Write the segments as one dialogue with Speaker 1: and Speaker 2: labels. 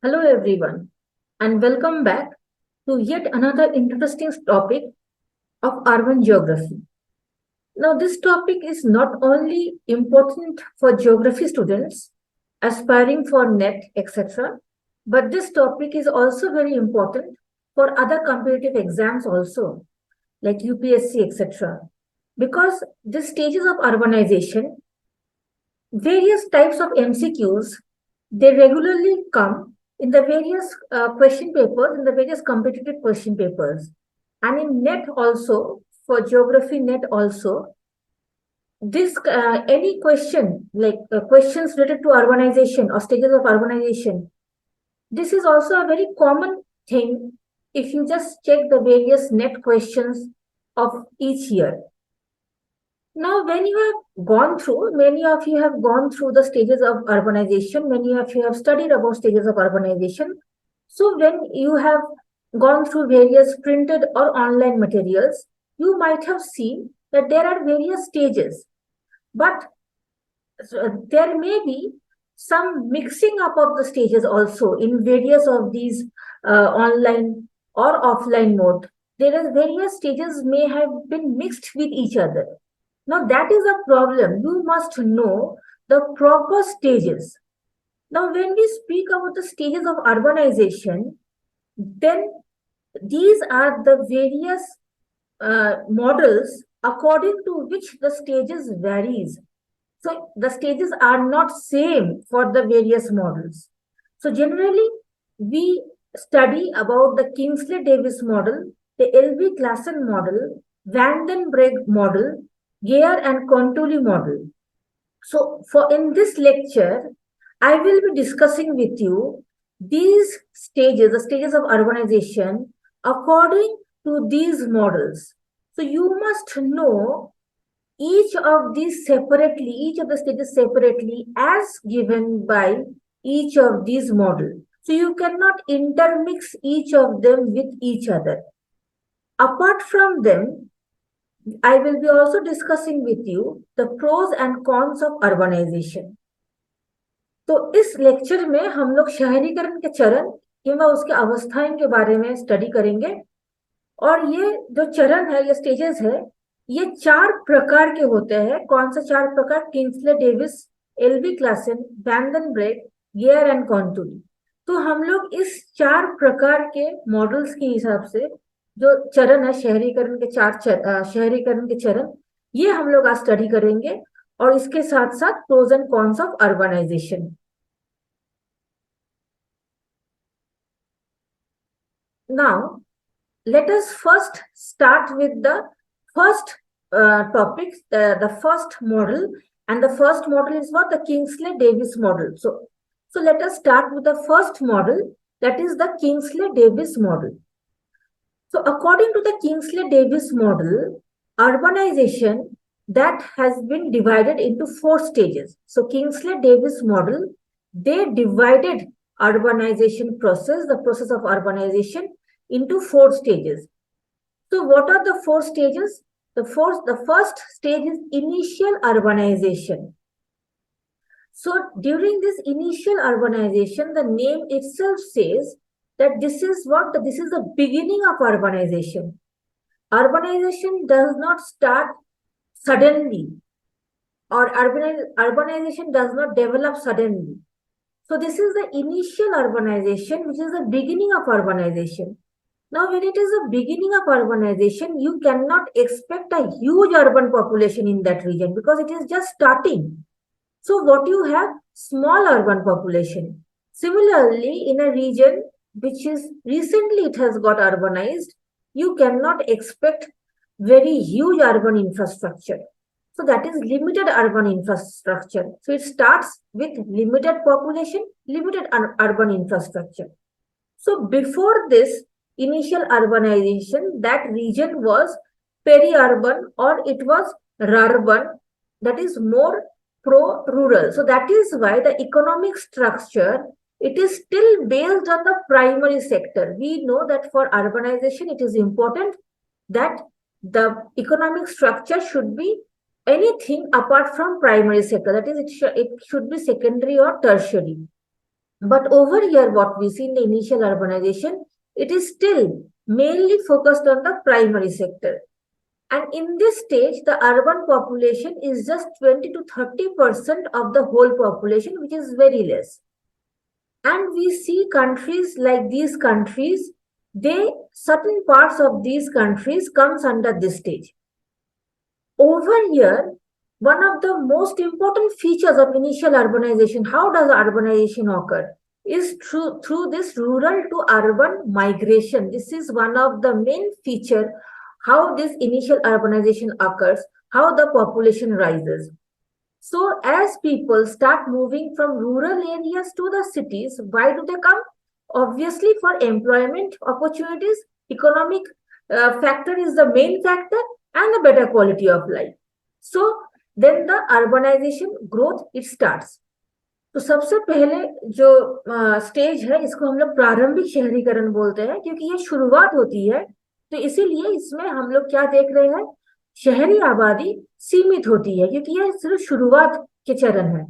Speaker 1: Hello everyone and welcome back to yet another interesting topic of urban geography. Now this topic is not only important for geography students aspiring for NET etc. but this topic is also very important for other competitive exams also like UPSC etc. Because the stages of urbanization, various types of MCQs, they regularly come in the various question papers, in the various competitive question papers. And in NET also, for geography NET also, this any question, like questions related to urbanization or stages of urbanization, this is also a very common thing if you just check the various NET questions of each year. Now, when you have gone through, many of you have gone through the stages of urbanization, many of you have studied about stages of urbanization. So when you have gone through various printed or online materials, you might have seen that there are various stages, but there may be some mixing up of the stages also in various of these online or offline mode. There are various stages may have been mixed with each other. Now that is a problem. You must know the proper stages. Now when we speak about the stages of urbanization, then these are the various models according to which the stages varies. So the stages are not same for the various models. So generally we study about the Kingsley Davis model, the L.V Klassen model, Breg model, Geyer and Kontuly model. So for in this lecture, I will be discussing with you these stages, the stages of urbanization according to these models. So you must know each of these separately, each of the stages separately as given by each of these models. So you cannot intermix each of them with each other. Apart from them, I will be also discussing with you the pros and cons of urbanization. तो इस lecture में हम लोग शहरीकरण के चरण किंवा उसके अवस्थाएं के बारे में स्टडी करेंगे और ये जो चरण है, ये स्टेजेस है, ये 4 प्रकार के होते हैं. कौन से 4 प्रकार? किंग्सले डेविस, एलवी क्लासन, ब्रेग, गेयर एंड कॉन्टुली. तो हम लोग इस 4 प्रकार के मॉडल्स के हिसाब से जो चरण है शहरीकरण के शहरीकरण के चरण, ये हम लोग आज स्टडी करेंगे और इसके साथ साथ pros and cons of urbanization. Now let us first start with the first topic, the first model, and the first model is what? The Kingsley Davis model. So let us start with the first model, that is the Kingsley Davis model. So according to the Kingsley Davis model, urbanization that has been divided into 4 stages. So Kingsley Davis model, they divided urbanization process, the process of urbanization, into 4 stages. So what are the 4 stages? The first stage is initial urbanization. So during this initial urbanization, the name itself says that this is what? This is the beginning of urbanization. Urbanization does not start suddenly, or urbanization does not develop suddenly. So this is the initial urbanization, which is the beginning of urbanization. Now, when it is the beginning of urbanization, you cannot expect a huge urban population in that region because it is just starting. So what you have? Small urban population. Similarly, in a region which is recently it has got urbanized, you cannot expect very huge urban infrastructure. So that is limited urban infrastructure. So it starts with limited population, limited urban infrastructure. So before this initial urbanization, that region was peri-urban or it was rurban, that is more pro-rural. So that is why the economic structure, it is still based on the primary sector. We know that for urbanization, it is important that the economic structure should be anything apart from primary sector. That is, it should be secondary or tertiary. But over here, what we see in the initial urbanization, it is still mainly focused on the primary sector. And in this stage, the urban population is just 20 to 30% of the whole population, which is very less. And we see countries like these countries, certain parts of these countries comes under this stage. Over here, one of the most important features of initial urbanization, how does urbanization occur, is through this rural to urban migration. This is one of the main feature how this initial urbanization occurs, how the population rises. So as people start moving from rural areas to the cities, why do they come? Obviously for employment opportunities, economic factor is the main factor, and a better quality of life. So then the urbanization growth it starts. तो सबसे पहले जो stage है इसको हम लोग प्रारंभिक शहरीकरण बोलते हैं, क्योंकि ये शुरुआत होती है, तो इसीलिए इसमें हम लोग क्या देख रहे हैं, शहरी आबादी सीमित होती है, क्योंकि ये सिर्फ शुरुआत के चरण है।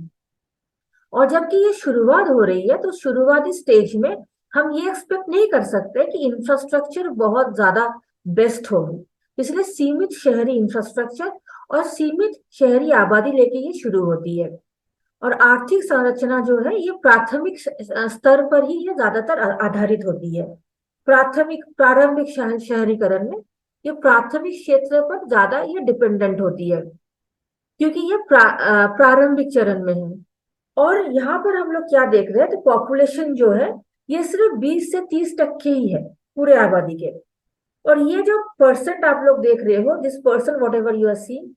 Speaker 1: और जबकि ये शुरुआत हो रही है, तो शुरुआती स्टेज में हम ये एक्सपेक्ट नहीं कर सकते कि इंफ्रास्ट्रक्चर बहुत ज्यादा बेस्ट होगी, इसलिए सीमित शहरी इंफ्रास्ट्रक्चर और सीमित शहरी आबादी लेके ये शुरू होती है। और आर्थिक संरचना जो है ये प्राथमिक स्तर पर ही ये ज्यादातर आधारित होती है। प्रारंभिक शहरीकरण में ये प्राथमिक क्षेत्र पर ज्यादा ये डिपेंडेंट होती है, क्योंकि ये प्रारंभिक चरण में है। और यहाँ पर हम लोग क्या देख रहे हैं, तो पॉपुलेशन जो है ये सिर्फ 20 से 30% ही है पूरे आबादी के। और ये जो परसेंट आप लोग देख रहे हो, this percent whatever you are seeing,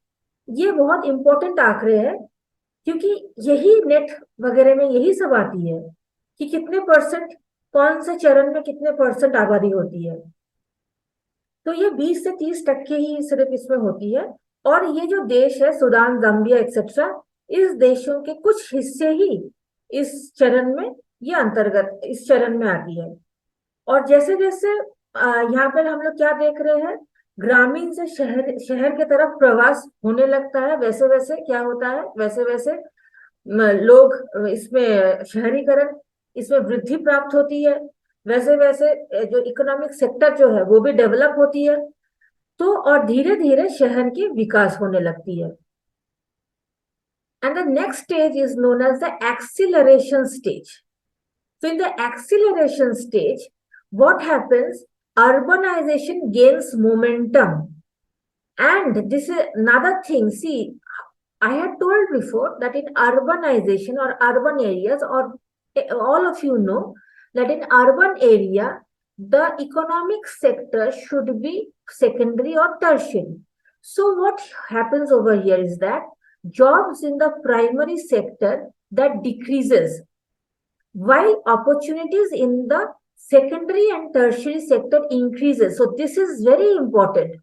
Speaker 1: ये बहुत इंपॉर्टेंट आंकड़े हैं, क्योंकि यही नेट वगैरह में यही सब आती है कि कितने परसेंट कौन से चरण में कितने परसेंट आबादी होती है। तो ये 20 से 30% ही सिर्फ इसमें होती है। और ये जो देश है सूडान, जाम्बिया एक्सेट्रा, इस देशों के कुछ हिस्से ही इस चरण में ये अंतर्गत इस चरण में आती है। और जैसे जैसे यहाँ पर हम लोग क्या देख रहे हैं, ग्रामीण से शहर के तरफ प्रवास होने लगता है, वैसे वैसे क्या होता है, वैसे वैसे लोग इसमें शहरीकरण इसमें वृद्धि प्राप्त होती है, वैसे वैसे जो इकोनॉमिक सेक्टर जो है वो भी डेवलप होती है, तो और धीरे धीरे शहर की विकास होने लगती है। And the next stage is known as the acceleration stage. So in the acceleration stage, what happens? Urbanization gains momentum. And this is another thing. See, I had told before that in urbanization or urban areas, or all of you know that in urban area, the economic sector should be secondary or tertiary. So what happens over here is that jobs in the primary sector that decreases, while opportunities in the secondary and tertiary sector increases. So this is very important,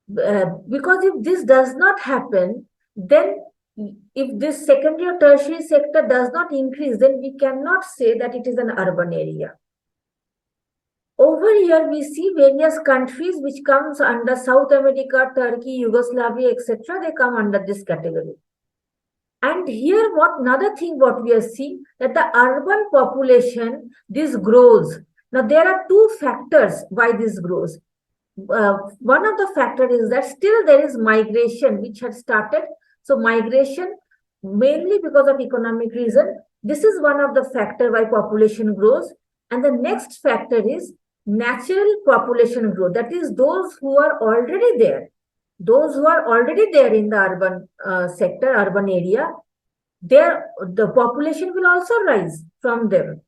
Speaker 1: because if this does not happen, then if this secondary or tertiary sector does not increase, then we cannot say that it is an urban area. Over here, we see various countries which comes under South America, Turkey, Yugoslavia, etc. They come under this category. And here, another thing what we are seeing, that the urban population, this grows. Now, there are two factors why this grows. One of the factors is that still there is migration which had started. So migration, mainly because of economic reason, this is one of the factor why population grows. And the next factor is natural population growth. That is those who are already there. Those who are already there in the urban sector, urban area, the population will also rise from them.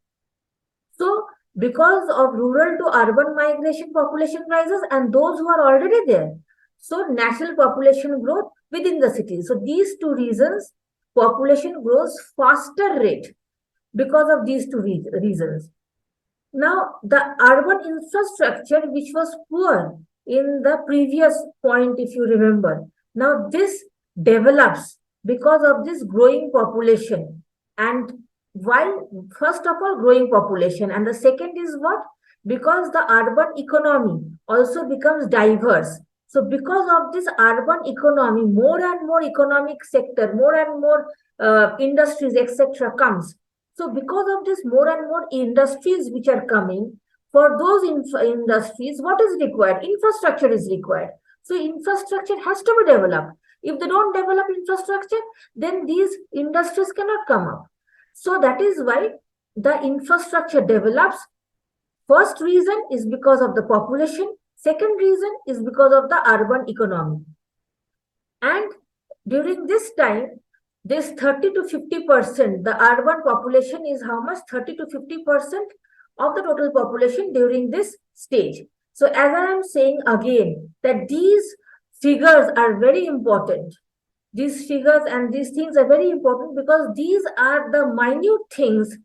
Speaker 1: So because of rural to urban migration, population rises, and those who are already there. So natural population growth within the city. So these two reasons, population grows faster rate because of these two reasons. Now, the urban infrastructure, which was poor in the previous point, if you remember, now this develops because of this growing population. And while, first of all, growing population, and the second is what? Because the urban economy also becomes diverse. So because of this urban economy, more and more economic sector, more and more industries, etc. comes. So because of this, more and more industries which are coming, for those industries, what is required? Infrastructure is required. So infrastructure has to be developed. If they don't develop infrastructure, then these industries cannot come up. So that is why the infrastructure develops. First reason is because of the population. Second reason is because of the urban economy. And during this time, this 30 to 50%, the urban population is how much? 30 to 50% of the total population during this stage. So as I am saying again, that these figures are very important. These figures and these things are very important because these are the minute things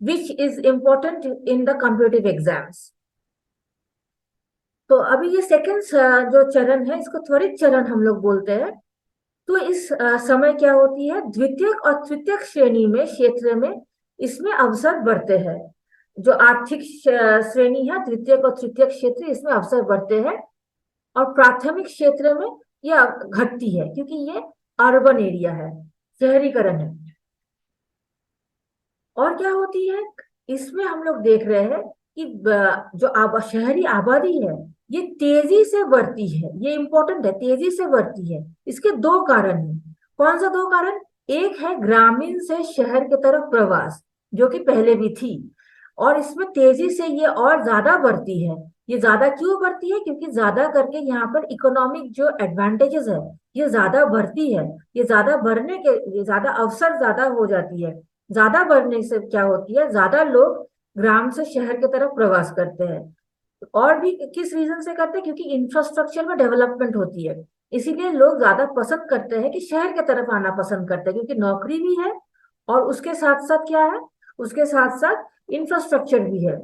Speaker 1: which is important in the competitive exams. तो अभी ये second जो चरण है, इसको त्वरित चरण हम लोग बोलते हैं. तो इस समय क्या होती है, द्वितीयक और तृतीयक श्रेणी में क्षेत्र में इसमें अवसर बढ़ते हैं. जो आर्थिक श्रेणी है, द्वितीयक और तृतीयक क्षेत्र, इसमें अवसर बढ़ते हैं. और प्राथमिक क्षेत्र में यह घटती है क्योंकि ये अर्बन एरिया है, शहरीकरण है. और क्या होती है, इसमें हम लोग देख रहे हैं कि जो शहरी आबादी है ये तेजी से बढ़ती है. ये इंपॉर्टेंट है, तेजी से बढ़ती है. इसके दो कारण हैं. कौन सा दो कारण? एक है ग्रामीण से शहर की तरफ प्रवास, जो कि पहले भी थी, और इसमें तेजी से ये और ज्यादा बढ़ती है. ये ज्यादा क्यों बढ़ती है? क्योंकि ज्यादा करके यहाँ पर इकोनॉमिक जो एडवांटेजेस है ये ज्यादा बढ़ती है. ये ज्यादा बढ़ने के, ये ज्यादा अवसर ज्यादा हो जाती है. ज्यादा बढ़ने से क्या होती है, ज्यादा लोग ग्राम से शहर की तरफ प्रवास करते हैं. और भी किस रीजन से करते हैं? क्योंकि इंफ्रास्ट्रक्चर में डेवलपमेंट होती है, इसीलिए लोग ज्यादा पसंद करते हैं कि शहर की तरफ आना पसंद करते हैं, क्योंकि नौकरी भी है और उसके साथ साथ क्या है, उसके साथ साथ इंफ्रास्ट्रक्चर भी है,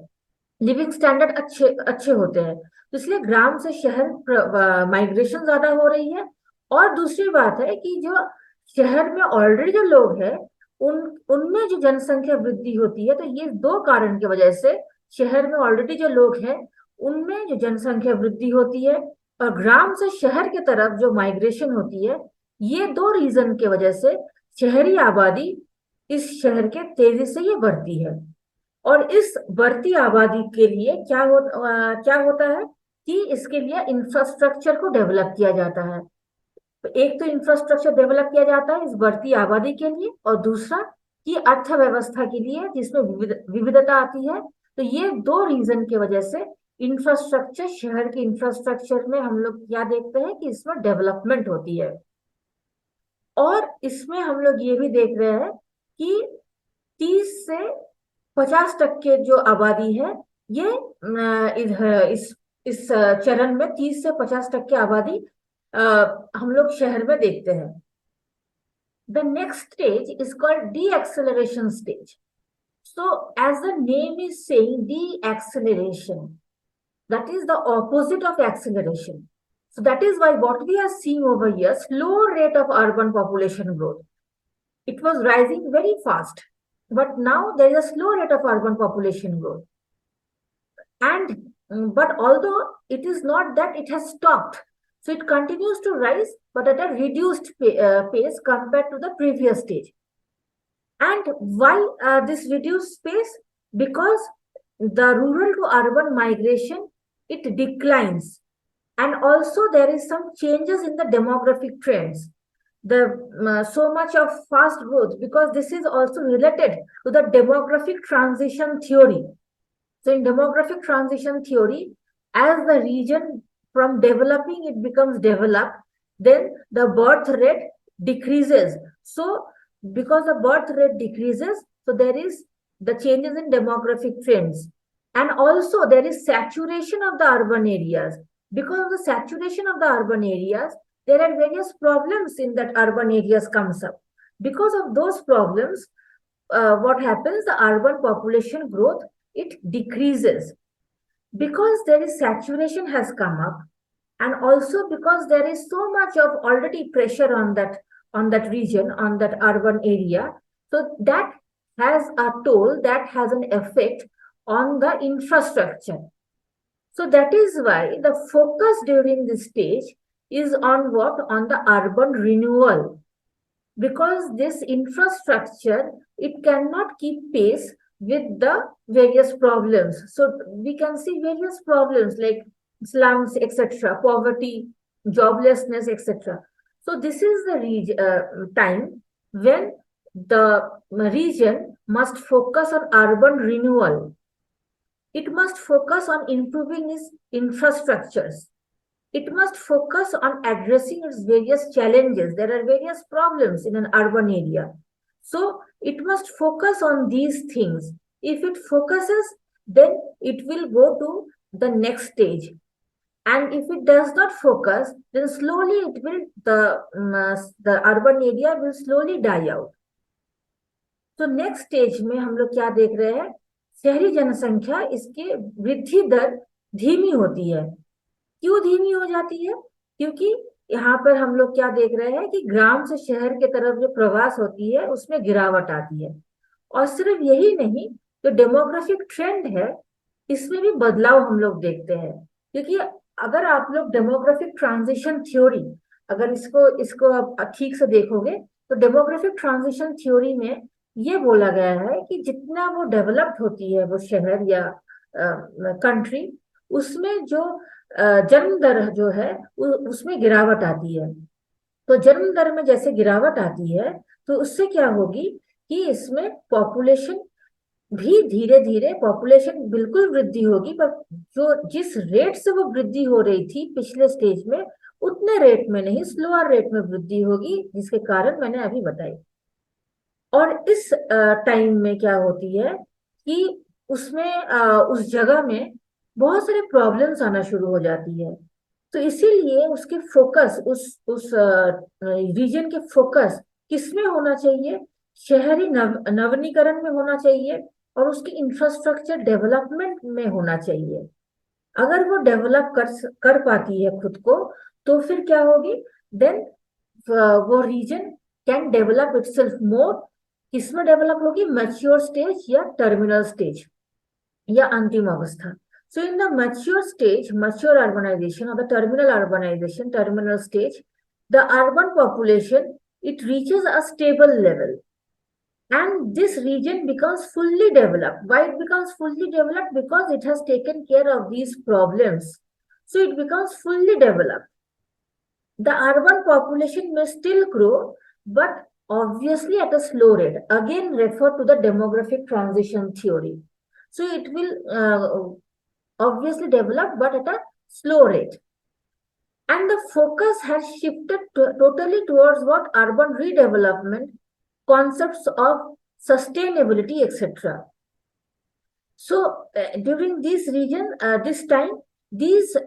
Speaker 1: लिविंग स्टैंडर्ड अच्छे अच्छे होते हैं. तो इसलिए ग्राम से शहर माइग्रेशन ज्यादा हो रही है. और दूसरी बात है कि जो शहर में ऑलरेडी जो लोग हैं उनमें जो जनसंख्या वृद्धि होती है. तो ये दो कारण की वजह से शहर में ऑलरेडी जो लोग हैं उनमें जो जनसंख्या वृद्धि होती है और ग्राम से शहर की तरफ जो माइग्रेशन होती है, ये दो रीजन की वजह से शहरी आबादी इस शहर के तेजी से ये बढ़ती है. और इस बढ़ती आबादी के लिए क्या होता है कि इसके लिए इंफ्रास्ट्रक्चर को डेवलप किया जाता है. तो एक तो इंफ्रास्ट्रक्चर डेवलप किया जाता है इस बढ़ती आबादी के लिए, और दूसरा कि अर्थव्यवस्था के लिए जिसमें विविधता आती है. तो ये दो रीजन की वजह से इंफ्रास्ट्रक्चर, शहर के इंफ्रास्ट्रक्चर में हम लोग क्या देखते हैं कि इसमें डेवलपमेंट होती है. और इसमें हम लोग ये भी देख रहे हैं कि 30 से 50% जो आबादी है ये इस चरण में 30 से 50% आबादी हम लोग शहर में देखते हैं. The next stage is called deceleration stage. So as the name is saying, deceleration, that is the opposite of acceleration. So that is why what we are seeing over here, slow rate of urban population growth. It was rising very fast, but now there is a slow rate of urban population growth. And but although it is not that it has stopped, so it continues to rise, but at a reduced pace compared to the previous stage. And why this reduced pace? Because the rural to urban migration, it declines. And also there is some changes in the demographic trends. So much of fast growth, because this is also related to the demographic transition theory. So in demographic transition theory, as the region from developing it becomes developed, then the birth rate decreases. So because the birth rate decreases, so there is the changes in demographic trends. And also there is saturation of the urban areas. Because of the saturation of the urban areas, there are various problems in that urban areas comes up. Because of those problems, what happens? The urban population growth, it decreases. Because there is saturation has come up, and also because there is so much of already pressure on that region, on that urban area, so that has a toll, that has an effect on the infrastructure. So that is why the focus during this stage is on what? On the urban renewal. because this infrastructure, it cannot keep pace with the various problems. So we can see various problems like slums, etc., poverty, joblessness, etc. So this is the time when the region must focus on urban renewal. It must focus on improving its infrastructures. It must focus on addressing its various challenges. There are various problems in an urban area. So it must focus on these things. If it focuses, then it will go to the next stage. And if it does not focus, then slowly it will the urban area will slowly die out. तो next stage में हम लोग क्या देख रहे हैं, शहरी जनसंख्या इसकी वृद्धि दर धीमी होती है। क्यों धीमी हो जाती है? क्योंकि यहाँ पर हम लोग क्या देख रहे हैं कि ग्राम से शहर के तरफ जो प्रवास होती है उसमें गिरावट आती है। और सिर्फ यही नहीं, जो डेमोग्राफिक ट्रेंड है इसमें भी बदलाव हम लोग देखते हैं। क्योंकि अगर आप लोग डेमोग्राफिक ट्रांजिशन थ्योरी, अगर इसको आप ठीक से देखोगे तो डेमोग्राफिक ट्रांजिशन थ्योरी में ये बोला गया है कि जितना वो डेवलप्ड होती है वो शहर या कंट्री, उसमें जो जन्म दर जो है उसमें गिरावट आती है। तो जन्म दर में जैसे गिरावट आती है तो उससे क्या होगी कि इसमें पॉपुलेशन भी धीरे धीरे, पॉपुलेशन बिल्कुल वृद्धि होगी, पर जो जिस रेट से वो वृद्धि हो रही थी पिछले स्टेज में उतने रेट में नहीं, स्लोअर रेट में वृद्धि होगी, जिसके कारण मैंने अभी बताई। और इस टाइम में क्या होती है कि उसमें उस जगह में बहुत सारे प्रॉब्लम्स आना शुरू हो जाती है। तो इसीलिए उसके फोकस, उस रीजन के फोकस किसमें होना चाहिए? शहरी नवीनीकरण में होना चाहिए और उसकी इंफ्रास्ट्रक्चर डेवलपमेंट में होना चाहिए। अगर वो डेवलप कर पाती है खुद को तो फिर क्या होगी, देन वो रीजन कैन डेवलप इटसेल्फ मोर। किसमें डेवलप होगी? मैच्योर स्टेज या टर्मिनल स्टेज या अंतिम अवस्था। So in the mature stage, mature urbanization or the terminal urbanization, terminal stage, the urban population, it reaches a stable level. And this region becomes fully developed. Why it becomes fully developed? Because it has taken care of these problems. So it becomes fully developed. The urban population may still grow, but obviously at a slow rate. Again, refer to the demographic transition theory. So it will obviously develop, but at a slow rate. And the focus has shifted totally towards what? Urban redevelopment, concepts of sustainability, etc. So during this region, this time, these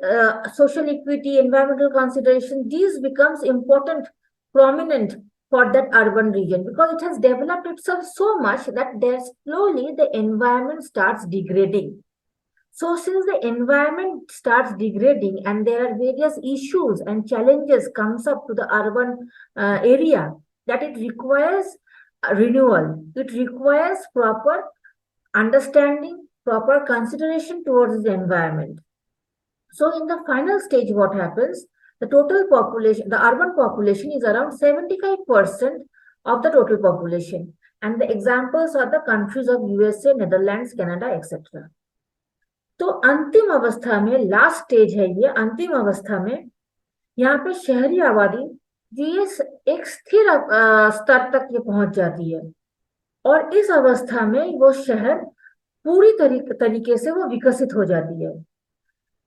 Speaker 1: social equity, environmental consideration, these becomes important, prominent for that urban region, because it has developed itself so much that there slowly the environment starts degrading. So since the environment starts degrading and there are various issues and challenges comes up to the urban area, that it requires renewal. It requires proper understanding, proper consideration towards the environment. So in the final stage, what happens? The total population, the urban population is around 75% of the total population. And the examples are the countries of USA, Netherlands, Canada, etc. तो अंतिम अवस्था में, last stage है ये, अंतिम अवस्था में यहाँ पे शहरी आबादी ये एक स्थिर स्तर तक ये पहुंच जाती है और इस अवस्था में वो शहर पूरी तरीके से वो विकसित हो जाती है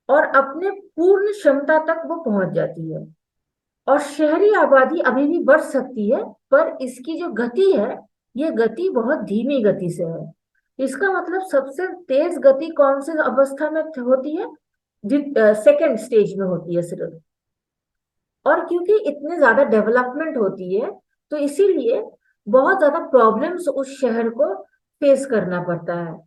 Speaker 1: और अपने पूर्ण क्षमता तक वो पहुंच जाती है। और शहरी आबादी अभी भी बढ़ सकती है, पर इसकी जो गति है ये गति बहुत धीमी गति से है। इसका मतलब सबसे तेज गति कौन सी अवस्था में होती है? सेकेंड स्टेज में होती है सिर्फ। और क्योंकि इतने ज्यादा डेवलपमेंट होती है तो इसीलिए बहुत ज्यादा प्रॉब्लम्स उस शहर को फेस करना पड़ता है।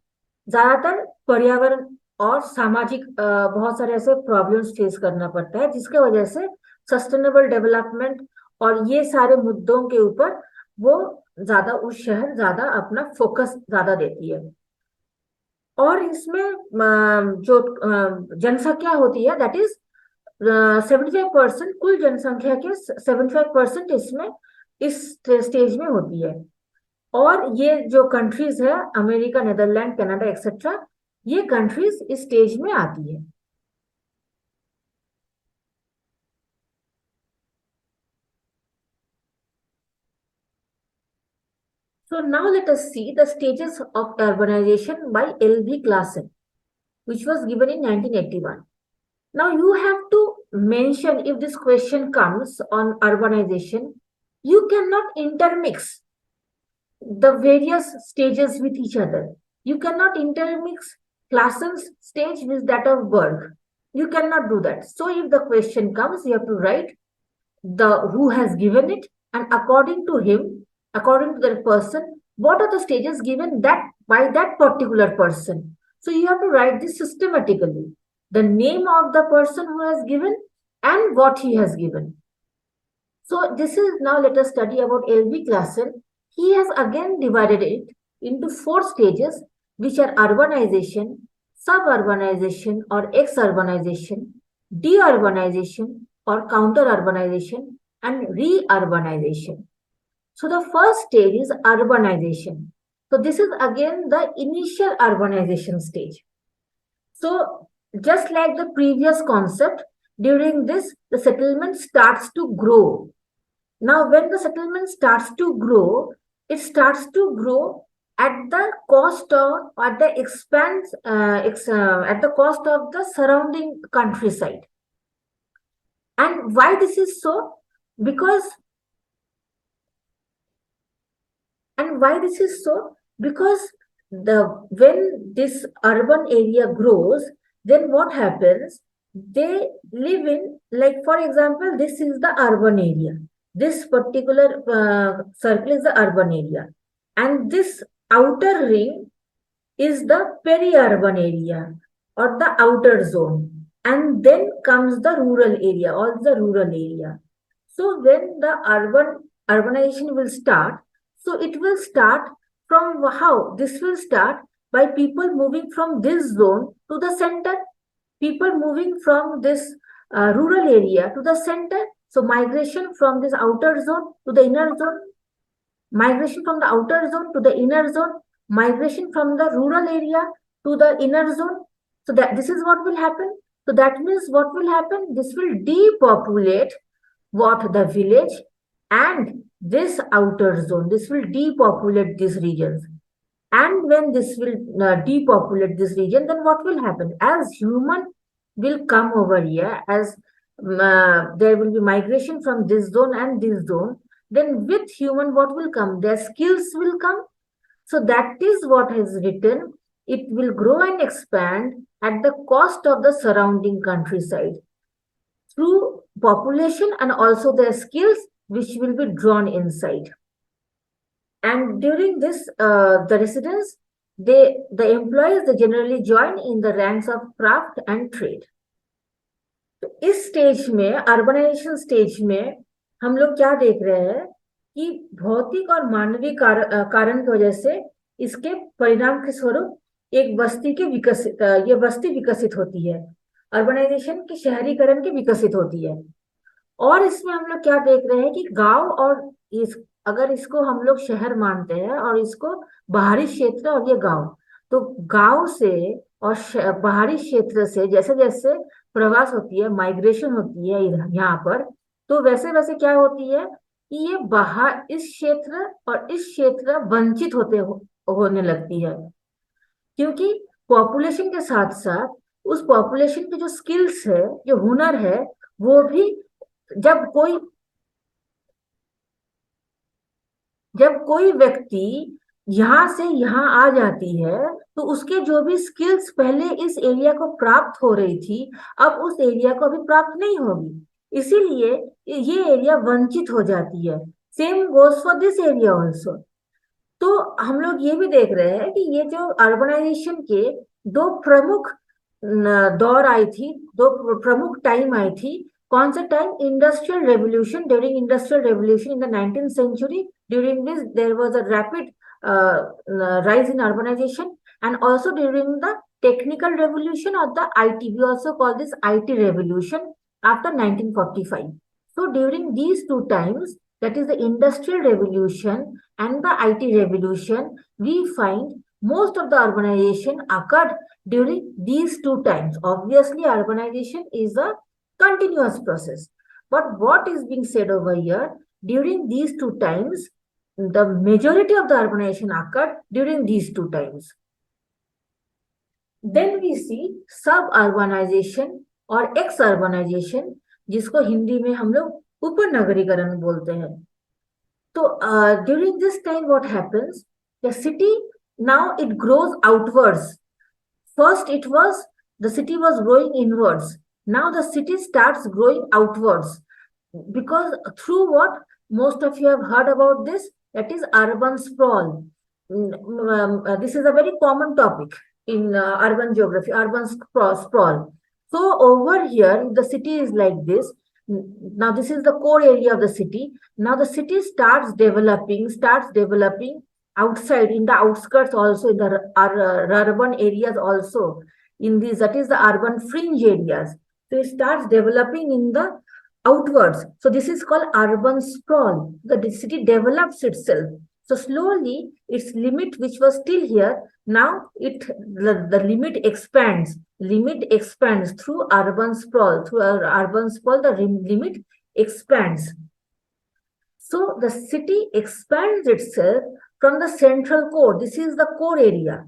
Speaker 1: ज्यादातर पर्यावरण और सामाजिक बहुत सारे ऐसे प्रॉब्लम्स फेस करना पड़ता है, जिसके वजह से सस्टेनेबल डेवलपमेंट और ये सारे मुद्दों के ऊपर वो ज्यादा, उस शहर ज्यादा अपना फोकस ज्यादा देती है। और इसमें जो जनसंख्या होती है, दैट इज 75%, कुल जनसंख्या के 75% इसमें इस स्टेज में होती है। और ये जो कंट्रीज है, अमेरिका, नेदरलैंड, कनाडा एक्सेट्रा, ये कंट्रीज इस स्टेज में आती है। So now let us see the stages of urbanization by L.V Klassen, which was given in 1981. Now you have to mention, if this question comes on urbanization, you cannot intermix the various stages with each other. You cannot intermix Klassen's stage with that of Berg. You cannot do that. So if the question comes, you have to write the who has given it, and according to him, according to that person, what are the stages given that by that particular person. So you have to write this systematically, the name of the person who has given and what he has given. So this is, now let us study about L.V Klassen. He has again divided it into 4 stages, which are urbanization, suburbanization or exurbanization, deurbanization or counterurbanization, and reurbanization. So the first stage is urbanization. So this is again the initial urbanization stage. So just like the previous concept, during this, the settlement starts to grow. Now, when the settlement starts to grow, it starts to grow at the cost of, at the expense, at the cost of the surrounding countryside. And why this is so? Because, and why this is so? Because when this urban area grows, then what happens? They live in, like for example, this is the urban area. This particular circle is the urban area, and this outer ring is the peri-urban area or the outer zone, and then comes the rural area or the rural area. So when the urbanization will start, so it will start from how? This will start by people moving from this zone to the center, people moving from this rural area to the center. So migration from this outer zone to the inner zone, migration from the outer zone to the inner zone, migration from the rural area to the inner zone. So that this is what will happen. So that means what will happen? This will depopulate what? The village and this outer zone. This will depopulate these regions. And when this will depopulate this region, then what will happen? As human will come over here, as there will be migration from this zone and this zone, then with human what will come? Their skills will come. So that is what is written. It will grow and expand at the cost of the surrounding countryside through population and also their skills, which will be drawn inside. And during this, the residents, the employees, they generally join in the ranks of craft and trade. तो इस stage में, urbanisation stage में, हम लोग क्या देख रहे हैं कि भौतिक और मानवीय कारण की वजह से इसके परिणाम के स्वरूप एक बस्ती के विकसित, ये बस्ती विकसित होती है, अर्बनाइजेशन की, शहरीकरण की विकसित होती है। और इसमें हम लोग क्या देख रहे हैं कि गांव और इस, अगर इसको हम लोग शहर मानते हैं और इसको बाहरी क्षेत्र और ये गांव, तो गांव से और बाहरी क्षेत्र से जैसे जैसे प्रवास होती है, माइग्रेशन होती है यहाँ पर, तो वैसे वैसे क्या होती है कि ये बाहर इस क्षेत्र और इस क्षेत्र वंचित होने लगती है, क्योंकि पॉपुलेशन के साथ साथ उस पॉपुलेशन के जो स्किल्स है, जो हुनर है, वो भी जब कोई व्यक्ति यहाँ से यहाँ आ जाती है, तो उसके जो भी स्किल्स पहले इस एरिया को प्राप्त हो रही थी, अब उस एरिया को अभी प्राप्त नहीं होगी, इसीलिए ये एरिया वंचित हो जाती है। Same goes for this area also. तो हम लोग ये भी देख रहे हैं कि ये जो अर्बनाइजेशन के दो प्रमुख दौर आई थी, दो प्रमुख टाइम आई थी। कौन सा time? Industrial revolution. During industrial revolution in the 19th century, during this there was a rapid rise in urbanization, and also during the technical revolution or the IT, we also call this IT revolution after 1945. So during these two times, that is the Industrial Revolution and the IT Revolution, we find most of the urbanization occurred during these two times. Obviously, urbanization is a continuous process. But what is being said over here, during these two times, the majority of the urbanization occurred during these two times. Then we see suburbanization और एक्सअर्बनाइजेशन, जिसको हिंदी में हम लोग उपनगरीकरण बोलते हैं. तो during this time what happens, the city now it grows outwards. First it was the city was growing inwards. Now the city starts growing outwards, because through what most of you have heard about this, that is urban sprawl. This is a very common topic in urban geography, urban sprawl. So over here, the city is like this. Now this is the core area of the city. Now the city starts developing outside, in the outskirts also, in the urban areas also, in these, that is the urban fringe areas. So it starts developing in the outwards. So this is called urban sprawl. The city develops itself. So slowly, its limit, which was still here, now the limit expands. Limit expands through urban sprawl. Through urban sprawl, the limit expands. So the city expands itself from the central core. This is the core area.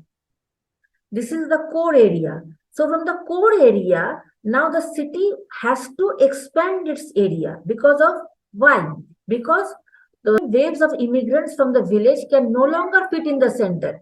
Speaker 1: This is the core area. So from the core area, now the city has to expand its area. Because of why? Because the waves of immigrants from the village can no longer fit in the center.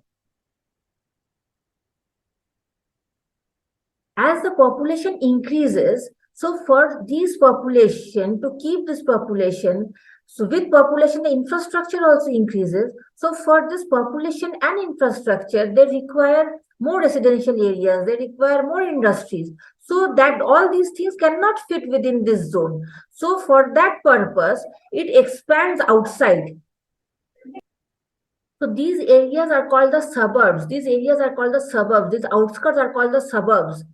Speaker 1: As the population increases, so for this population, to keep this population, so with population, the infrastructure also increases. So for this population and infrastructure, they require more residential areas, they require more industries, so that all these things cannot fit within this zone. So for that purpose, it expands outside. So these areas are called the suburbs. These areas are called the suburbs. These outskirts are called the suburbs.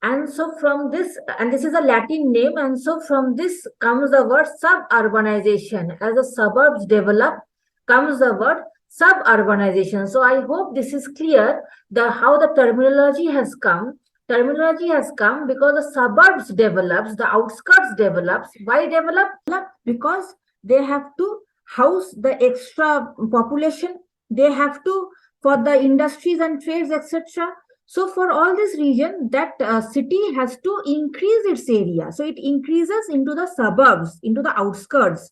Speaker 1: And so from this, and this is a Latin name, and so from this comes the word suburbanization. As the suburbs develop, comes the word suburbanization. So I hope this is clear, how the terminology has come. Terminology has come because the suburbs develops, the outskirts develops. Why develop? Because they have to house the extra population. They have to, for the industries and trades, etc. So for all this region, that city has to increase its area. So it increases into the suburbs, into the outskirts.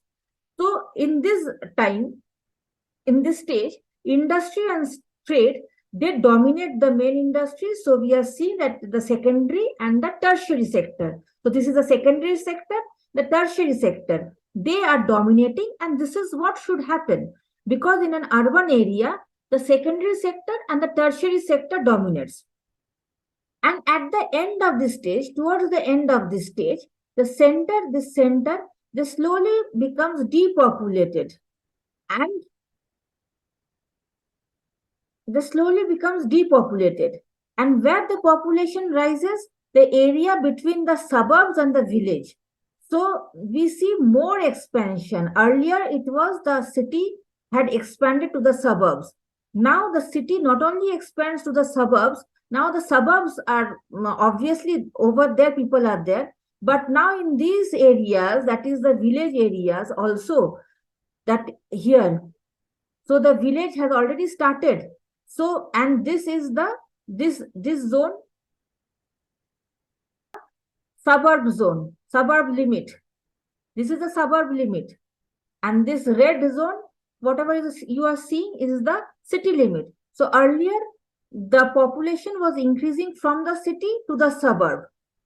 Speaker 1: So in this time, in this stage, industry and trade, they dominate the main industries. So we are seeing that the secondary and the tertiary sector. So this is the secondary sector, the tertiary sector. They are dominating, and this is what should happen. Because in an urban area, the secondary sector and the tertiary sector dominates. And at the end of this stage, towards the end of this stage, this center, this slowly becomes depopulated. And this slowly becomes depopulated. And where the population rises, the area between the suburbs and the village. So we see more expansion. Earlier, it was the city had expanded to the suburbs. Now the city not only expands to the suburbs, now the suburbs are obviously over there, people are there. But now in these areas, that is the village areas also, that here. So the village has already started. So, and this is the, this zone, suburb zone, suburb limit. This is the suburb limit. And this red zone, whatever is you are seeing, is the city limit. So earlier, the population was increasing from the city to the suburb.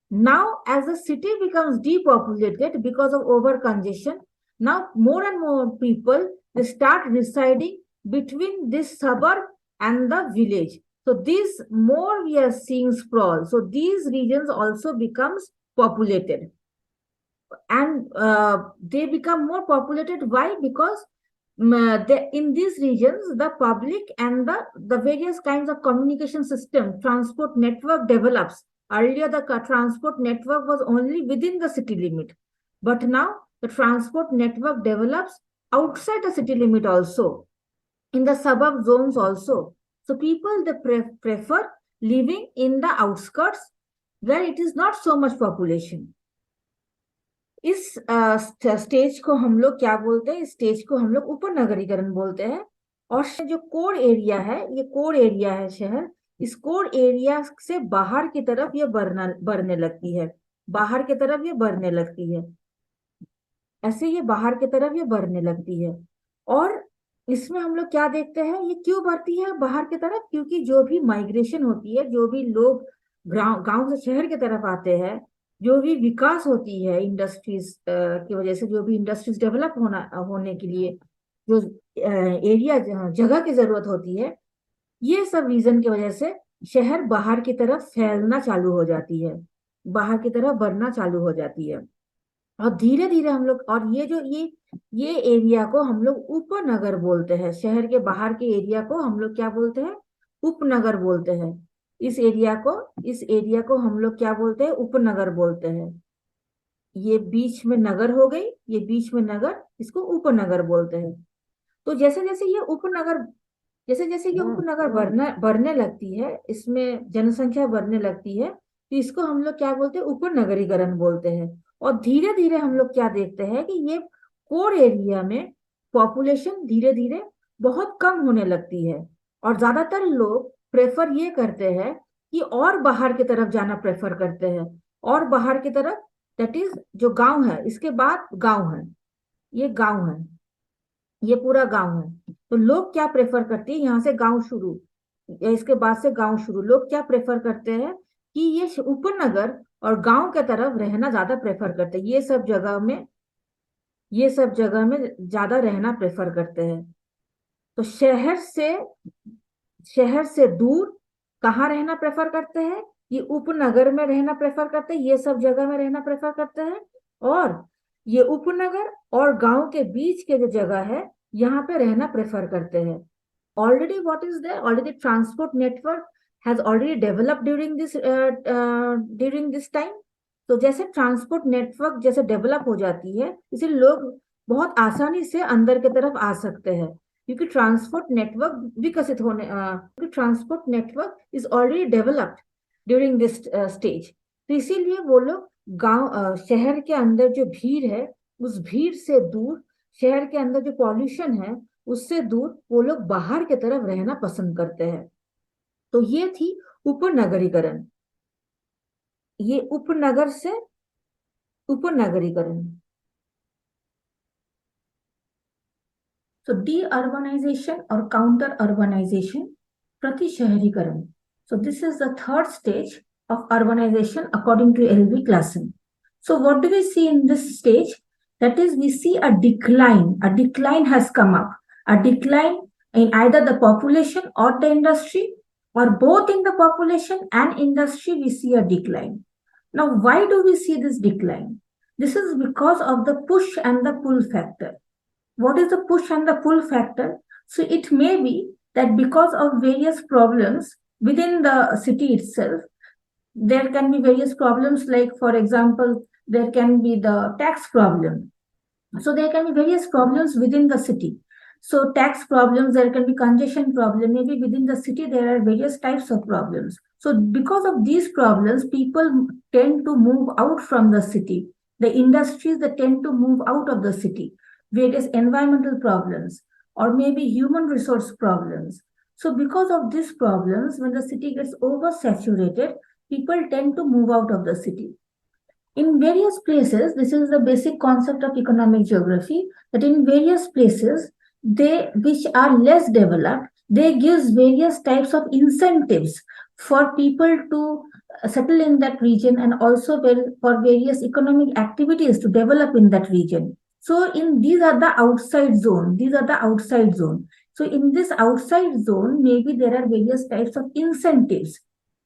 Speaker 1: Now, as the city becomes depopulated because of over-congestion, now more and more people, they start residing between this suburb and the village. So this more we are seeing sprawl. So these regions also becomes populated. And they become more populated. Why? Because in these regions, the public and the various kinds of communication system, transport network develops. Earlier, the transport network was only within the city limit. But now, the transport network develops outside the city limit also, in the suburb zones also. So people, they prefer living in the outskirts where it is not so much population. इस stage को हम लोग क्या बोलते हैं? इस stage को हम लोग उपनगरीकरण बोलते हैं। और जो कोर एरिया है, ये कोर एरिया है शहर, इस कोर एरिया से बाहर की तरफ ये बढ़ने लगती है, बाहर की तरफ ये बढ़ने लगती है, ऐसे ये बाहर की तरफ ये बढ़ने लगती है। और इसमें हम लोग क्या देखते हैं, ये क्यों बढ़ती है बाहर की तरफ? क्योंकि जो भी माइग्रेशन होती है, जो भी लोग गांव से शहर की तरफ आते हैं, जो भी विकास होती है इंडस्ट्रीज की वजह से, जो भी इंडस्ट्रीज डेवलप होने के लिए जो एरिया जगह की जरूरत होती है, ये सब रीजन की वजह से शहर बाहर की तरफ फैलना चालू हो जाती है, बाहर की तरफ बढ़ना चालू हो जाती है। और धीरे धीरे हम लोग, और ये एरिया को हम लोग उपनगर बोलते हैं। शहर के बाहर के एरिया को हम लोग क्या बोलते हैं? उपनगर बोलते हैं। इस एरिया को हम लोग क्या बोलते हैं? उपनगर बोलते हैं। ये बीच में नगर हो गई, ये बीच में नगर, इसको उपनगर बोलते हैं। तो जैसे जैसे ये उपनगर बढ़ने लगती है, इसमें जनसंख्या बढ़ने लगती है, तो इसको हम लोग क्या बोलते हैं? उपनगरीकरण बोलते हैं। और धीरे धीरे हम लोग क्या देखते हैं कि ये कोर एरिया में पॉपुलेशन धीरे धीरे बहुत कम होने लगती है, और ज्यादातर लोग प्रेफर ये करते हैं कि और बाहर की तरफ जाना प्रेफर करते हैं, और बाहर की तरफ, दैट इज जो गांव है, इसके बाद गांव है, ये गांव है, ये पूरा गांव है। तो लोग क्या प्रेफर करते हैं? यहाँ से गांव शुरू या इसके बाद से गांव शुरू, लोग क्या प्रेफर करते हैं कि ये उपनगर और गांव के तरफ रहना ज्यादा प्रेफर करते हैं। ये सब जगह में ज्यादा रहना प्रेफर करते हैं। तो शहर से दूर कहाँ रहना प्रेफर करते हैं? ये उपनगर में रहना प्रेफर करते हैं, ये सब जगह में रहना प्रेफर करते हैं। और ये उपनगर और गांव के बीच के जो जगह है, यहाँ पे रहना प्रेफर करते हैं। Already what is there? Already transport network has already developed during this time. तो जैसे ट्रांसपोर्ट नेटवर्क जैसे डेवलप हो जाती है, इसलिए लोग बहुत आसानी से अंदर की तरफ आ सकते हैं, क्योंकि ट्रांसपोर्ट नेटवर्क विकसित होने, क्योंकि transport network is already developed during this stage. तो इसीलिए वो लोग शहर के अंदर जो भीड़ है, उस भीड़ से दूर, शहर के अंदर जो पॉल्यूशन है उससे दूर, वो लोग बाहर की तरफ रहना पसंद करते हैं। तो ये थी उपनगरीकरण, ये उपनगर से उपनगरीकरण। So de-urbanization or counter-urbanization, प्रतिशहरीकरण. So this is the third stage of urbanization according to L.V Klassen. So what do we see in this stage? That is, we see a decline. A decline has come up. A decline in either the population or the industry, or both in the population and industry we see a decline. Now, why do we see this decline? This is because of the push and the pull factor. What is the push and the pull factor? So it may be that because of various problems within the city itself, there can be various problems, like, for example, there can be the tax problem. So there can be various problems within the city. So tax problems, there can be congestion problem. Maybe within the city, there are various types of problems. So because of these problems, people tend to move out from the city. The industries that tend to move out of the city, various environmental problems, or maybe human resource problems. So because of these problems, when the city gets oversaturated, people tend to move out of the city. In various places, this is the basic concept of economic geography, that in various places, which are less developed, they gives various types of incentives for people to settle in that region, and also for various economic activities to develop in that region. So these are the outside zone. So in this outside zone, maybe there are various types of incentives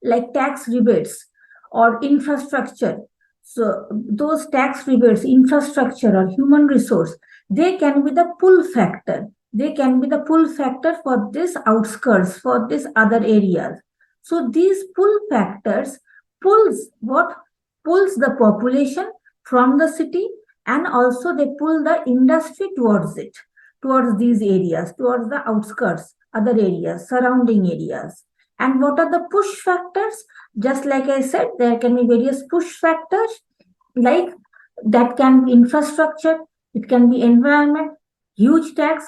Speaker 1: like tax rebates or infrastructure. So those tax rebates, infrastructure or human resource, they can be the pull factor. They can be the pull factor for this outskirts, for this other areas. So these pull factors pulls the population from the city, and also they pull the industry towards it. towards these areas, towards the outskirts, other areas, surrounding areas. And what are the push factors? Just like I said, there can be various push factors, like that can be infrastructure, it can be environment, huge tax.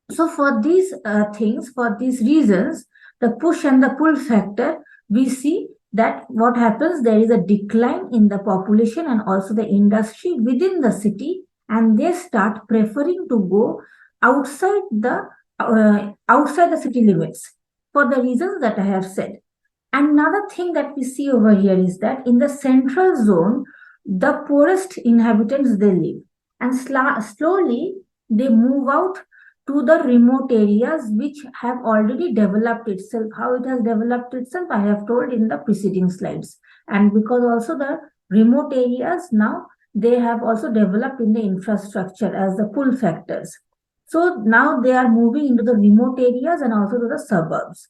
Speaker 1: So for these things, for these reasons, the push and the pull factor, we see that what happens, there is a decline in the population and also the industry within the city, and they start preferring to go outside the city limits for the reasons that I have said. Another thing that we see over here is that in the central zone, the poorest inhabitants, they live, and slowly they move out to the remote areas which have already developed itself. How it has developed itself, I have told in the preceding slides. And because also the remote areas now, they have also developed in the infrastructure as the pull factors. So now they are moving into the remote areas and also to the suburbs.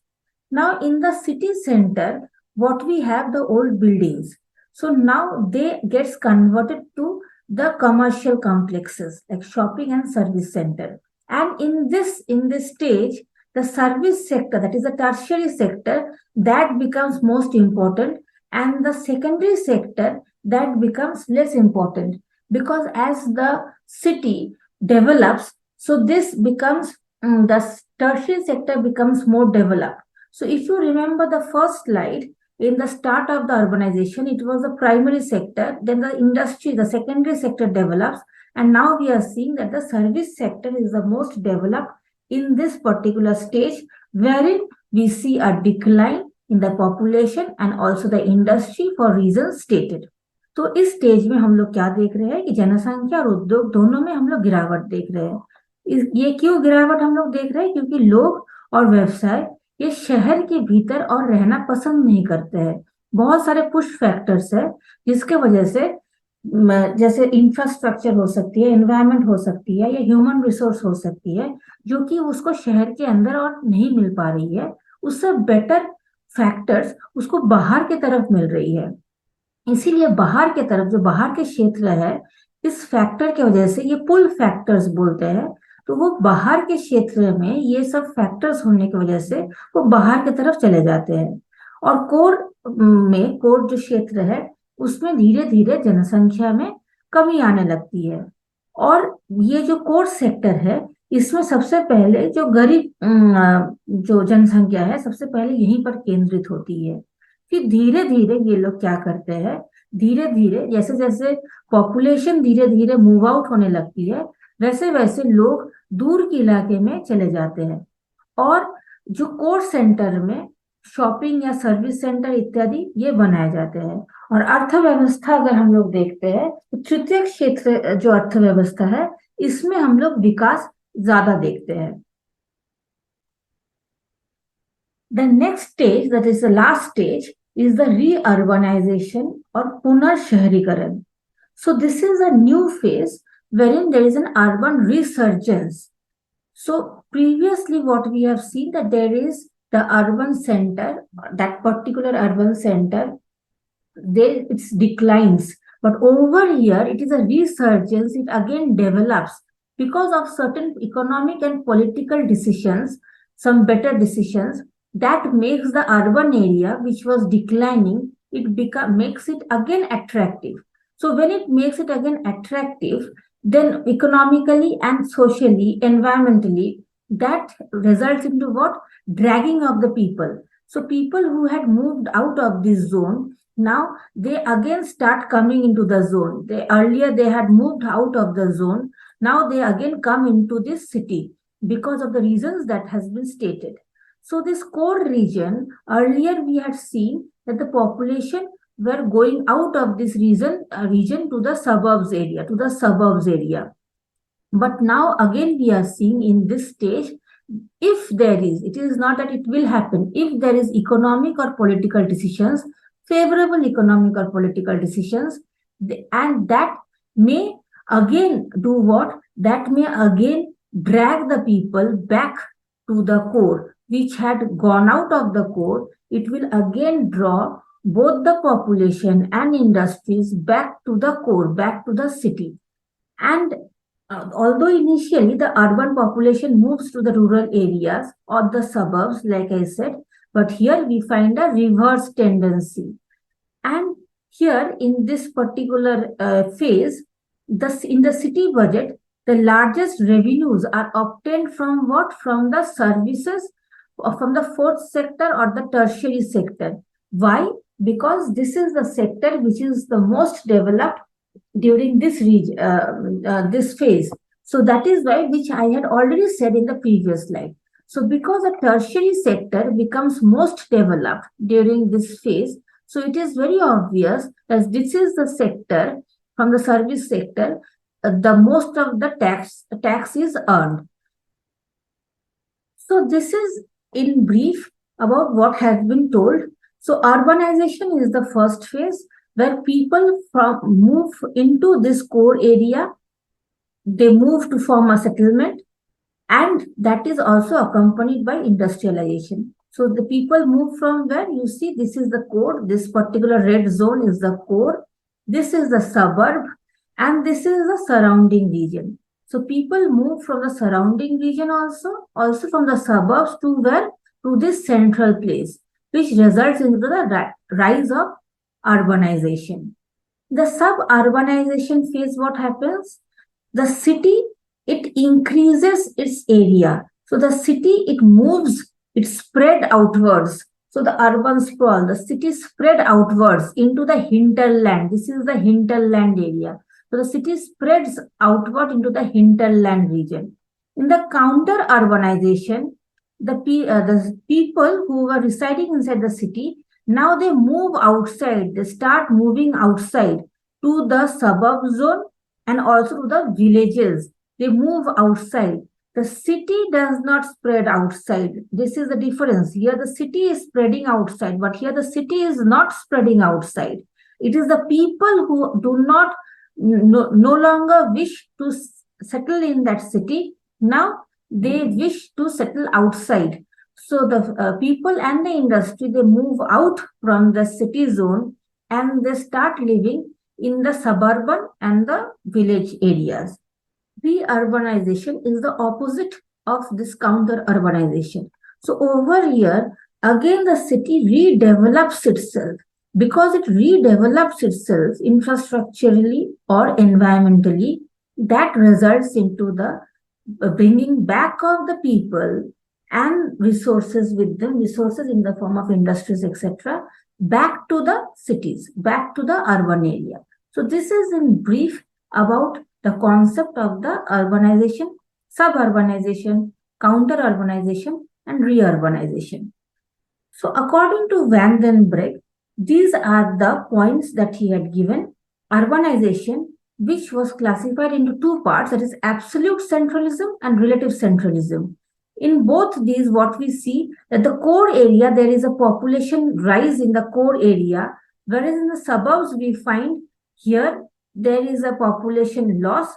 Speaker 1: Now in the city center, what we have, the old buildings. So now they gets converted to the commercial complexes like shopping and service center. And in this stage, the service sector, that is the tertiary sector, that becomes most important, and the secondary sector, that becomes less important, because as the city develops, so this becomes the tertiary sector becomes more developed. So if you remember the first slide, in the start of the urbanization, it was the primary sector, then the industry, the secondary sector develops, and now we are seeing that the service sector is the most developed in this particular stage, wherein we see a decline in the population and also the industry for reasons stated. तो इस stage में हम लोग क्या देख रहे हैं कि जनसंख्या और उद्योग दोनों में हम लोग गिरावट देख रहे हैं। ये क्यों गिरावट हम लोग देख रहे हैं? क्योंकि लोग और व्यवसाय ये शहर के भीतर और रहना पसंद नहीं करते हैं। बहुत सारे पुश फैक्टर्स है जिसके वजह से, जैसे इंफ्रास्ट्रक्चर हो सकती है, एनवायरनमेंट हो सकती है, या ह्यूमन रिसोर्स हो सकती है, जो कि उसको शहर के अंदर और नहीं मिल पा रही है। उससे बेटर फैक्टर्स उसको बाहर की तरफ मिल रही है। इसीलिए बाहर के तरफ, जो बाहर के क्षेत्र है, इस फैक्टर की वजह से ये पुल फैक्टर्स बोलते हैं। तो वो बाहर के क्षेत्र में ये सब फैक्टर्स होने की वजह से वो बाहर की तरफ चले जाते हैं। और कोर जो क्षेत्र है उसमें धीरे धीरे जनसंख्या में कमी आने लगती है। और ये जो कोर सेक्टर है, इसमें सबसे पहले जो गरीब जो जनसंख्या है, सबसे पहले यहीं पर केंद्रित होती है। फिर धीरे धीरे ये लोग क्या करते हैं, धीरे धीरे जैसे जैसे पॉपुलेशन धीरे धीरे मूव आउट होने लगती है, वैसे वैसे लोग दूर के इलाके में चले जाते हैं। और जो कोर सेंटर में शॉपिंग या सर्विस सेंटर इत्यादि ये बनाए जाते हैं। और अर्थव्यवस्था अगर हम लोग देखते हैं तो तृतीय क्षेत्र जो अर्थव्यवस्था है, इसमें हम लोग विकास ज्यादा देखते हैं। The next stage, that is the last stage, is the reurbanization or पुनर्शहरीकरण. So this is a new phase wherein there is an urban resurgence. So previously what we have seen, that there is the urban center, that particular urban center, its declines. But over here it is a resurgence, it again develops because of certain economic and political decisions, some better decisions, that makes the urban area which was declining, it makes it again attractive. So when it makes it again attractive, then economically and socially, environmentally, that results into what? Dragging of the people. So people who had moved out of this zone, now they again start coming into the zone. Earlier they had moved out of the zone, now they again come into this city because of the reasons that has been stated. So this core region, earlier we had seen that the population were going out of this region to the suburbs area. But now again we are seeing in this stage, if there is, it is not that it will happen, if there is economic or political decisions, favorable economic or political decisions, and that may again do what? That may again drag the people back to the core, which had gone out of the core. It will again draw both the population and industries back to the core, back to the city. And Although initially the urban population moves to the rural areas or the suburbs, like I said, but here we find a reverse tendency. And here in this particular phase, in the city budget, the largest revenues are obtained from what? From the services, or from the fourth sector or the tertiary sector. Why? Because this is the sector which is the most developed during this phase. So that is why, which I had already said in the previous slide. So because the tertiary sector becomes most developed during this phase, so it is very obvious that this is the sector from the service sector, the most of the tax is earned. So this is in brief about what has been told. So urbanization is the first phase where people move into this core area. They move to form a settlement, and that is also accompanied by industrialization. So the people move from where? You see, this is the core. This particular red zone is the core. This is the suburb, and this is the surrounding region. So people move from the surrounding region also from the suburbs to where? To this central place, which results into the rise of urbanization. The suburbanization phase, what happens? The city, it increases its area. So the city, it moves, it spread outwards. So the urban sprawl, the city spread outwards into the hinterland. This is the hinterland area. So the city spreads outward into the hinterland region. In the counter-urbanization, the people who were residing inside the city, now they move outside. They start moving outside to the suburb zone and also to the villages. They move outside. The city does not spread outside. This is the difference. Here the city is spreading outside, but here the city is not spreading outside. It is the people who do not no longer wish to settle in that city. Now they wish to settle outside. So the people and the industry, they move out from the city zone and they start living in the suburban and the village areas. Reurbanization is the opposite of this counter-urbanization. So over here, again the city redevelops itself. Because it redevelops itself infrastructurally or environmentally, that results into the bringing back of the people and resources with them, resources in the form of industries, etc., back to the cities, back to the urban area. So this is in brief about the concept of the urbanization, suburbanization, counter-urbanization, and reurbanization. So according to Van den Breg, these are the points that he had given. Urbanization, which was classified into two parts, that is absolute centralism and relative centralism. In both these, what we see that the core area, there is a population rise in the core area, whereas in the suburbs, we find here there is a population loss,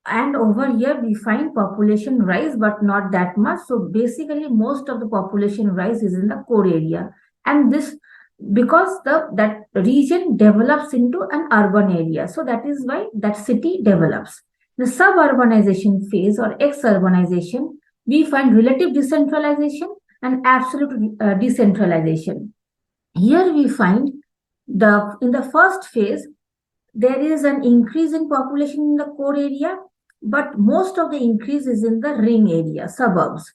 Speaker 1: and over here we find population rise, but not that much. So basically, most of the population rise is in the core area, and this because that region develops into an urban area. So that is why that city develops. The suburbanization phase or ExUrbanization, we find relative decentralization and absolute decentralization. Here we find in the first phase, there is an increase in population in the core area, but most of the increase is in the ring area, suburbs.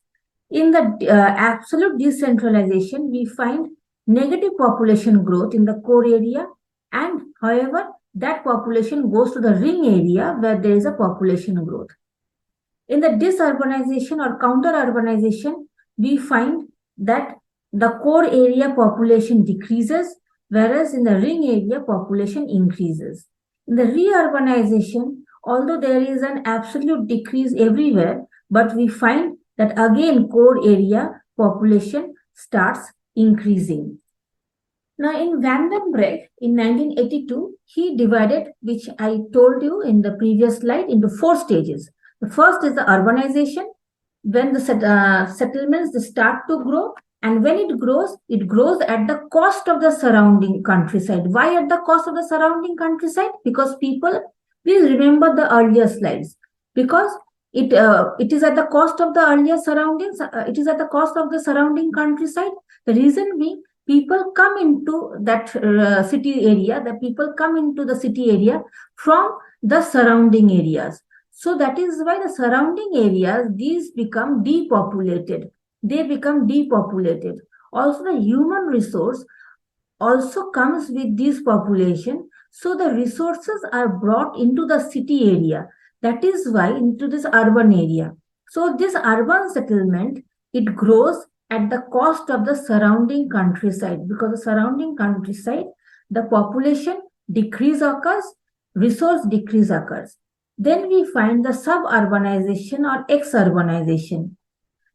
Speaker 1: In the absolute decentralization, we find negative population growth in the core area, and however, that population goes to the ring area where there is a population growth. In the disurbanization or counter-urbanization, we find that the core area population decreases, whereas in the ring area population increases. In the reurbanization, although there is an absolute decrease everywhere, but we find that again core area population starts increasing. Now in Van den Breg in 1982, he divided, which I told you in the previous slide, into 4 stages. The first is the urbanization, when the settlements they start to grow, and when it grows at the cost of the surrounding countryside. Why at the cost of the surrounding countryside? Because people, please remember the earlier slides. because it is at the cost of the earlier surroundings. It is at the cost of the surrounding countryside. The reason being, people come into that city area. The people come into the city area from the surrounding areas. So that is why the surrounding areas, these become depopulated. They become depopulated. Also, the human resource also comes with this population. So the resources are brought into the city area. That is why into this urban area. So this urban settlement, it grows at the cost of the surrounding countryside, because the surrounding countryside, the population decrease occurs, resource decrease occurs. Then we find the suburbanization or exurbanization.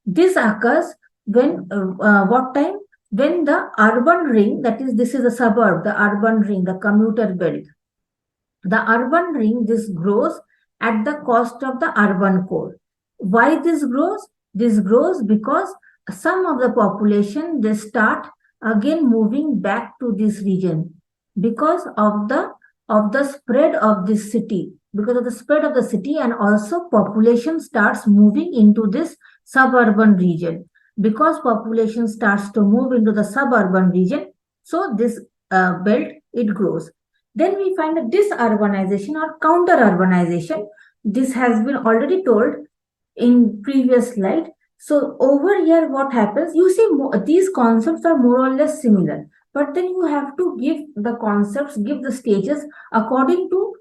Speaker 1: This occurs when what time? When the urban ring, that is, this is a suburb, the urban ring, the commuter belt. The urban ring, this grows at the cost of the urban core. Why this grows? This grows because some of the population, they start again moving back to this region because of the spread of this city, because of the spread of the city, and also population starts moving into this suburban region. Because population starts to move into the suburban region, so this belt, it grows. Then we find a disurbanization or counter-urbanization. This has been already told in previous slide. So over here, what happens? You see, these concepts are more or less similar, but then you have to give the concepts, give the stages according to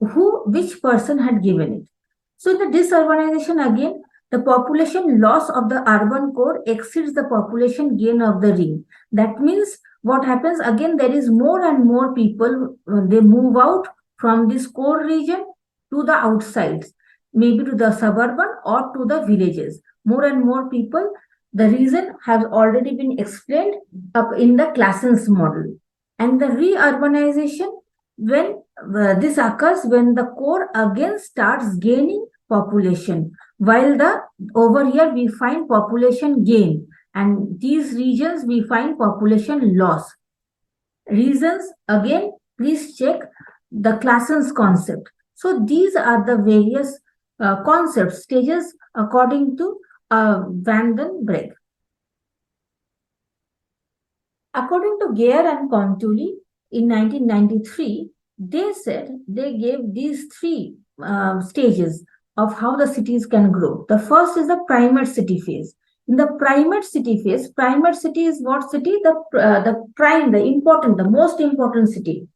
Speaker 1: which person had given it. So in the disurbanization, again, the population loss of the urban core exceeds the population gain of the ring. That means what happens? Again, there is more and more people, they move out from this core region to the outsides, maybe to the suburban or to the villages. More and more people. The reason has already been explained up in the Klassen's model. And the reurbanization, when this occurs when the core again starts gaining population, while over here we find population gain, and these regions we find population loss. Reasons, again, please check the Klassen's concept. So these are the various concepts, stages according to Van den Breg. According to Geyer and Kontuly in 1993, they said they gave these three stages of how the cities can grow. The first is the primate city phase. In the primate city phase, primate city is what city? The prime, the important, the most important city.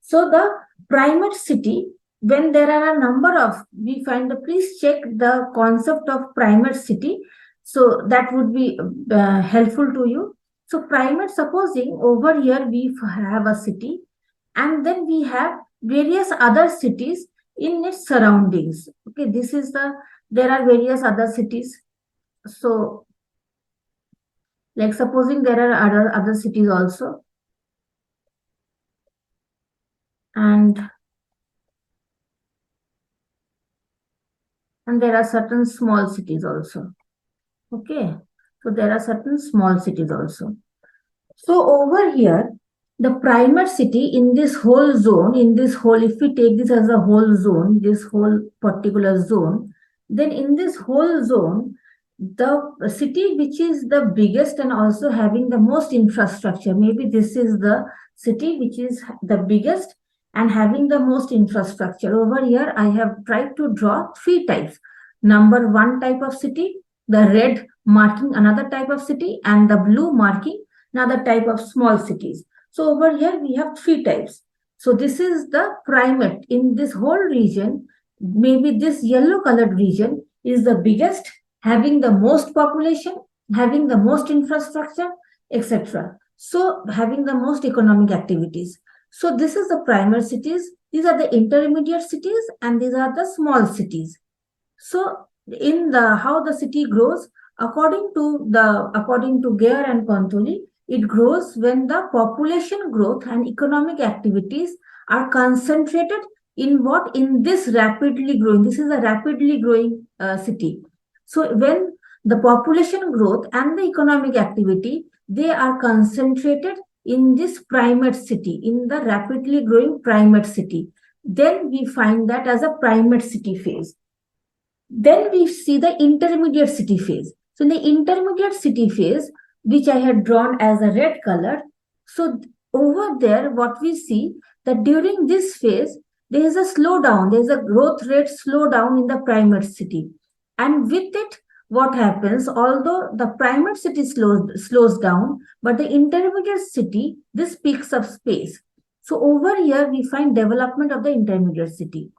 Speaker 1: So the primate city, when there are a number of, we find please check the concept of primate city. So that would be helpful to you. So primate, supposing over here we have a city, and then we have various other cities in its surroundings. Okay, there are various other cities. So, like supposing there are other cities also. And there are certain small cities also. Okay, so there are certain small cities also. So over here, the primate city in this whole zone, if we take this as a whole zone, this whole particular zone, then in this whole zone, the city which is the biggest and also having the most infrastructure, maybe this is the city which is the biggest and having the most infrastructure. Over here, I have tried to draw three types. Number one type of city, the red marking another type of city, and the blue marking another type of small cities. So over here we have three types. So this is the primate in this whole region. Maybe this yellow colored region is the biggest, having the most population, having the most infrastructure, etc. So having the most economic activities. So this is the primate cities. These are the intermediate cities, and these are the small cities. So in the how the city grows, according to Geyer and Kontuly, it grows when the population growth and economic activities are concentrated in what? In this rapidly growing. This is a rapidly growing city. So when the population growth and the economic activity, they are concentrated in this primate city, in the rapidly growing primate city, then we find that as a primate city phase. Then we see the intermediate city phase. So in the intermediate city phase, which I had drawn as a red color, so over there, what we see that during this phase, there is a slowdown, there is a growth rate slowdown in the primate city. And with it, what happens, although the primate city slows down, but the intermediate city, this picks up space. So over here, we find development of the intermediate city.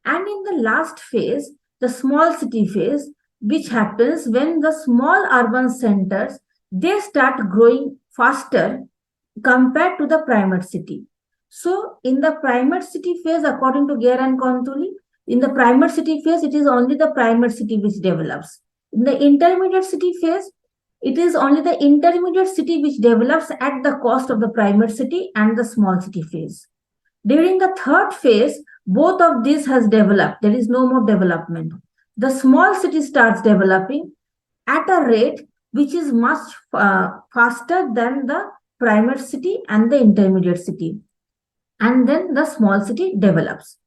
Speaker 1: And in the last phase, the small city phase, which happens when the small urban centers, they start growing faster compared to the primate city. So in the primate city phase, according to Geyer and Kontuly, in the primate city phase, it is only the primate city which develops. In the intermediate city phase, it is only the intermediate city which develops at the cost of the primate city and the small city phase. During the third phase, both of these has developed. There is no more development. The small city starts developing at a rate which is much faster than the primate city and the intermediate city. And then the small city develops.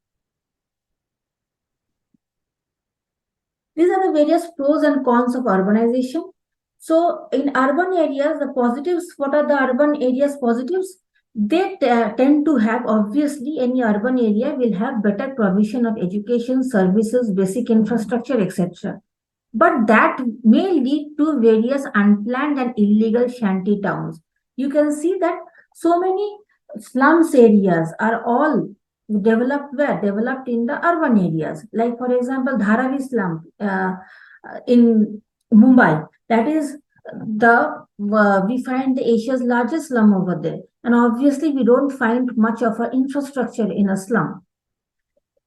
Speaker 1: These are the various pros and cons of urbanization. So in urban areas, the positives, what are the urban areas positives? They tend to have, obviously, any urban area will have better provision of education, services, basic infrastructure, etc. But that may lead to various unplanned and illegal shanty towns. You can see that so many slums areas are all developed where? Developed in the urban areas. Like, for example, Dharavi slum in Mumbai. That is we find the Asia's largest slum over there. And obviously, we don't find much of an infrastructure in a slum.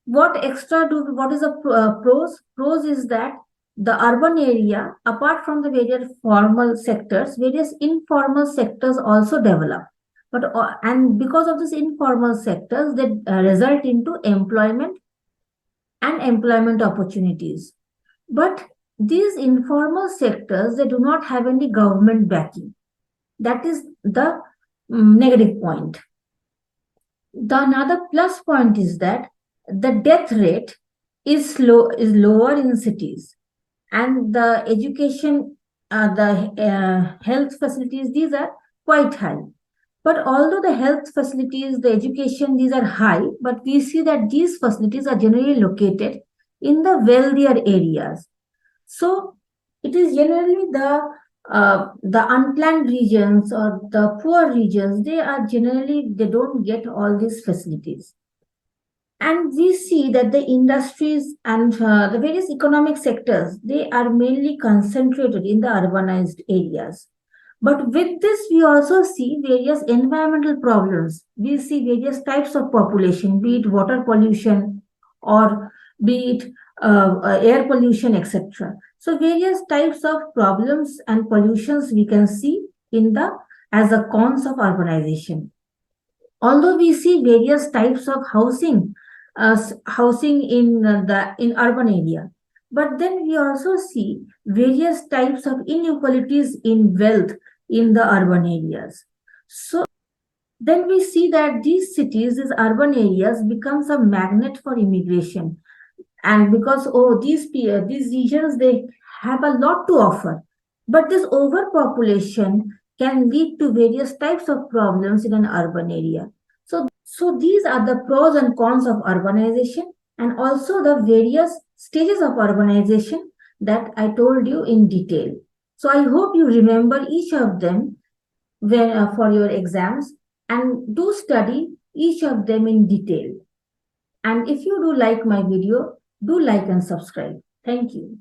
Speaker 1: What is the pros? Pros is that the urban area, apart from the various formal sectors, various informal sectors also develop. But and because of these informal sectors, they result into employment and employment opportunities. But these informal sectors, they do not have any government backing. That is the negative point. The another plus point is that the death rate is lower in cities, and the education, the health facilities, these are quite high. But although the health facilities, the education, these are high, but we see that these facilities are generally located in the wealthier areas. So it is generally the unplanned regions or the poor regions, they don't get all these facilities. And we see that the industries and the various economic sectors, they are mainly concentrated in the urbanized areas. But with this, we also see various environmental problems. We see various types of population, be it water pollution or be it air pollution, etc. So various types of problems and pollutions we can see as a cons of urbanization. Although we see various types of housing in urban area, but then we also see various types of inequalities in wealth in the urban areas. So then we see that these cities, these urban areas, becomes a magnet for immigration. And because these regions, they have a lot to offer, but this overpopulation can lead to various types of problems in an urban area. So these are the pros and cons of urbanization, and also the various stages of urbanization that I told you in detail. So I hope you remember each of them for your exams, and do study each of them in detail. And if you do like my video, do like and subscribe. Thank you.